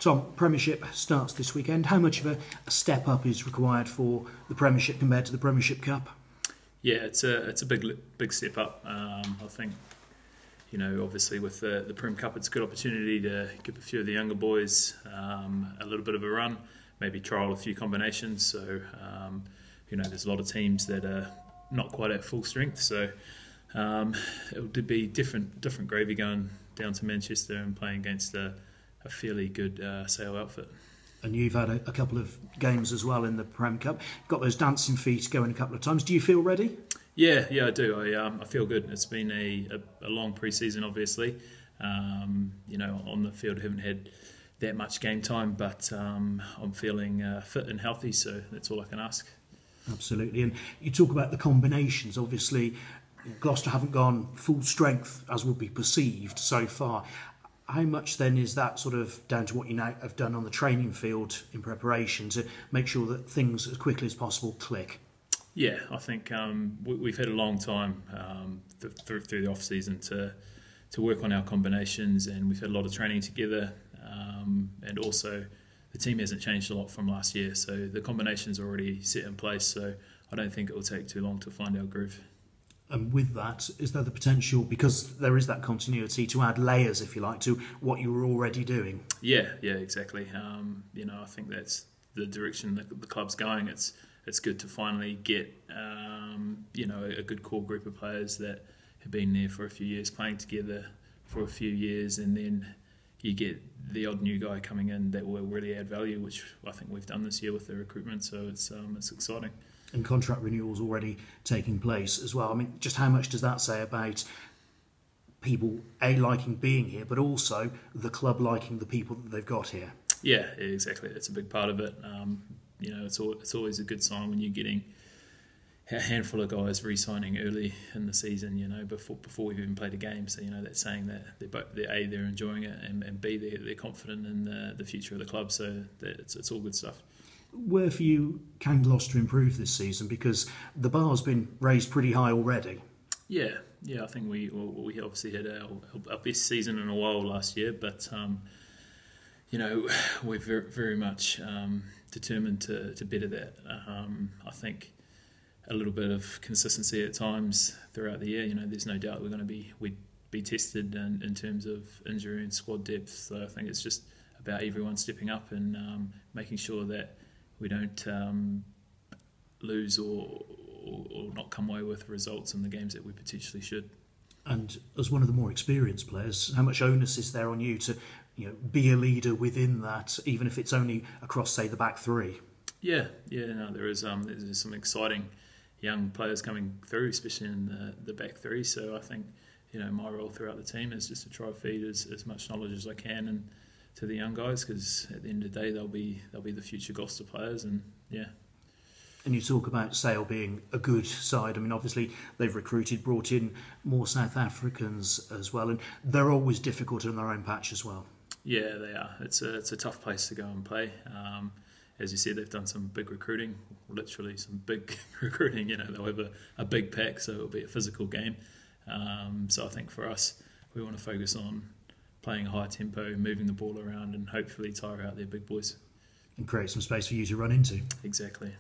Tom, Premiership starts this weekend. How much of a step up is required for the Premiership compared to the Premiership Cup? Yeah, it's a big step up. I think, obviously with the Prem Cup, it's a good opportunity to give a few of the younger boys a little bit of a run, maybe trial a few combinations. So, there's a lot of teams that are not quite at full strength. So it would be different gravy going down to Manchester and playing against a fairly good Sale outfit. And you've had a couple of games as well in the Prem Cup. Got those dancing feet going a couple of times. Do you feel ready? Yeah, I do. I feel good. It's been a long pre-season, obviously. On the field, I haven't had that much game time, but I'm feeling fit and healthy, so that's all I can ask. Absolutely. And you talk about the combinations. Obviously, Gloucester haven't gone full strength as would be perceived so far. How much then is that sort of down to what you now have done on the training field in preparation to make sure that things as quickly as possible click? Yeah, I think we've had a long time through the off season to work on our combinations, and we've had a lot of training together, and also the team hasn't changed a lot from last year, so the combinations are already set in place, so I don't think it will take too long to find our groove. And with that, is there the potential, because there is that continuity, to add layers, if you like, to what you were already doing? Yeah, exactly. I think that's the direction that the club's going. It's good to finally get a good core group of players that have been there for a few years, playing together for a few years, and then you get the odd new guy coming in that will really add value, which I think we've done this year with the recruitment. So it's exciting. And contract renewals already taking place as well. I mean, just how much does that say about people liking being here, but also the club liking the people that they've got here? Yeah, exactly. That's a big part of it. It's always a good sign when you're getting a handful of guys re-signing early in the season. Before we've even played a game. So that's saying that they're enjoying it, and B, they're confident in the future of the club. So it's all good stuff. Where for you can Gloucester improve this season? Because the bar's been raised pretty high already. Yeah. I think we obviously had our best season in a while last year, but we're very, very much determined to better that. I think a little bit of consistency at times throughout the year. There's no doubt we'd be tested in terms of injury and squad depth. So I think it's just about everyone stepping up and making sure that we don't lose or not come away with results in the games that we potentially should. And as one of the more experienced players, how much onus is there on you to be a leader within that, even if it's only across, say, the back three? Yeah. No, there's some exciting young players coming through, especially in the back three. So I think my role throughout the team is just to try to feed as much knowledge as I can and to the young guys, because at the end of the day they'll be the future Gloucester players. And yeah. And you talk about Sale being a good side. I mean, obviously they've brought in more South Africans as well, and they're always difficult in their own patch as well. Yeah, they are. It's a tough place to go and play. As you said, they've done some big recruiting, literally some big recruiting. They'll have a big pack, so it'll be a physical game. So I think for us, we want to focus on playing a high tempo, moving the ball around, and hopefully tire out their big boys. And create some space for you to run into. Exactly.